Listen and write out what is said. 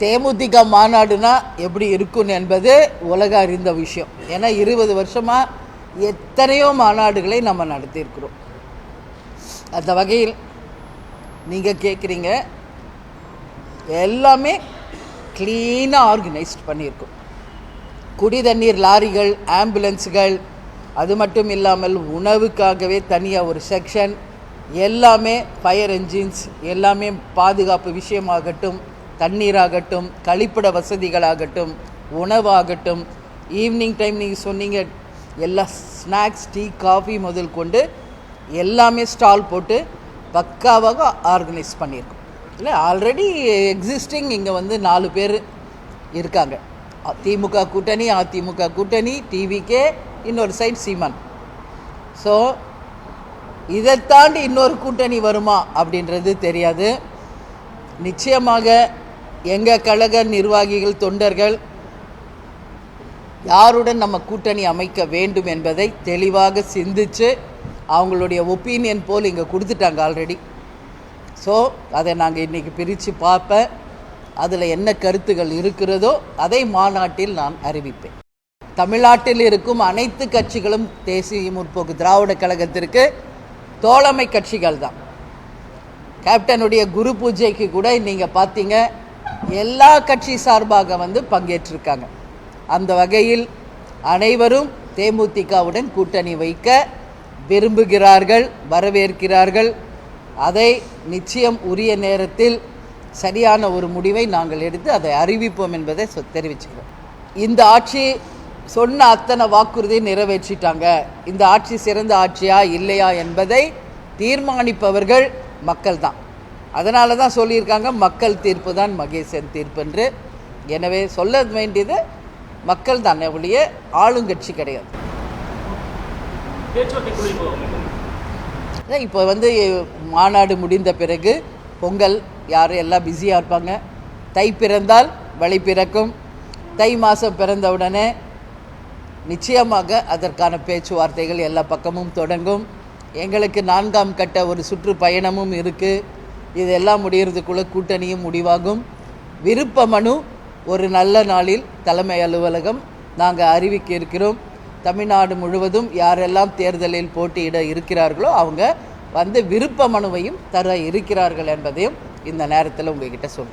தேமுதிக மாநாடுனா எப்படி இருக்கும் என்பது உலக அறிந்த விஷயம். ஏன்னா 20 வருஷமாக எத்தனையோ மாநாடுகளை நம்ம நடத்தியிருக்கிறோம். அந்த வகையில் நீங்கள் கேட்குறீங்க, எல்லாமே க்ளீனாக ஆர்கனைஸ்ட் பண்ணியிருக்கோம். குடி தண்ணீர் லாரிகள், ஆம்புலன்ஸுகள், அது மட்டும் இல்லாமல் உணவுக்காகவே தனியாக ஒரு செக்ஷன், எல்லாமே ஃபயர் என்ஜின்ஸ், எல்லாமே பாதுகாப்பு விஷயமாகட்டும், தண்ணீராகட்டும், கழிப்பிட வசதிகளாகட்டும், உணவாகட்டும், ஈவினிங் டைம் நீங்கள் சொன்னீங்க எல்லா ஸ்நாக்ஸ், டீ, காஃபி முதல் கொண்டு எல்லாமே ஸ்டால் போட்டு பக்காவாக ஆர்கனைஸ் பண்ணியிருக்கோம். இல்லை, ஆல்ரெடி எக்ஸிஸ்டிங் இங்கே 4 பேர் இருக்காங்க. திமுக கூட்டணி, அதிமுக கூட்டணி, டிவிகே, இன்னொரு சைட் சீமான். ஸோ இதை தாண்டி இன்னொரு கூட்டணி வருமா அப்படின்றது தெரியாது. நிச்சயமாக எங்கள் கழக நிர்வாகிகள், தொண்டர்கள் யாருடன் நம்ம கூட்டணி அமைக்க வேண்டும் என்பதை தெளிவாக சிந்தித்து அவங்களுடைய ஒப்பீனியன் போல் இங்கே கொடுத்துட்டாங்க ஆல்ரெடி. ஸோ அதை நாங்கள் இன்றைக்கி பிரித்து பார்ப்பேன். அதில் என்ன கருத்துகள் இருக்கிறதோ அதை மாநாட்டில் நான் அறிவிப்பேன். தமிழ்நாட்டில் இருக்கும் அனைத்து கட்சிகளும் தேசிய முற்போக்கு திராவிட கழகத்திற்கு தோழமை கட்சிகள் தான். கேப்டனுடைய குரு பூஜைக்கு கூட நீங்கள் பார்த்தீங்க, எல்லா கட்சி சார்பாக பங்கேற்றிருக்காங்க. அந்த வகையில் அனைவரும் தேமுதிகவுடன் கூட்டணி வைக்க விரும்புகிறார்கள், வரவேற்கிறார்கள். அதை நிச்சயம் உரிய நேரத்தில் சரியான ஒரு முடிவை நாங்கள் எடுத்து அதை அறிவிப்போம் என்பதை தெரிவிச்சுக்கிறோம். இந்த ஆட்சி சொன்ன அத்தனை வாக்குறுதியை நிறைவேற்றிட்டாங்க. இந்த ஆட்சி சிறந்த ஆட்சியா இல்லையா என்பதை தீர்மானிப்பவர்கள் மக்கள் தான். அதனால தான் சொல்லியிருக்காங்க, மக்கள் தீர்ப்பு தான் மகேசன் தீர்ப்பு என்று. எனவே சொல்ல வேண்டியது மக்கள் தான், ஒழிய ஆளுங்கட்சி கிடையாது. இப்போ மாநாடு முடிந்த பிறகு பொங்கல், யாரும் எல்லாம் பிஸியாக இருப்பாங்க. தை பிறந்தால் வழி பிறக்கும். தை மாதம் பிறந்தவுடனே நிச்சயமாக அதற்கான பேச்சுவார்த்தைகள் எல்லா பக்கமும் தொடங்கும். எங்களுக்கு 4ஆம் கட்ட ஒரு சுற்றுப்பயணமும் இருக்குது. இதெல்லாம் முடிகிறதுக்குள்ளே கூட்டணியும் முடிவாகும். விருப்ப மனு ஒரு நல்ல நாளில் தலைமை அலுவலகம் நாங்கள் அறிவிக்க இருக்கிறோம். தமிழ்நாடு முழுவதும் யாரெல்லாம் தேர்தலில் போட்டியிட இருக்கிறார்களோ அவங்க விருப்ப மனுவையும் தர இருக்கிறார்கள் என்பதையும் இந்த நேரத்தில் உங்ககிட்ட சொல்கிறேன்.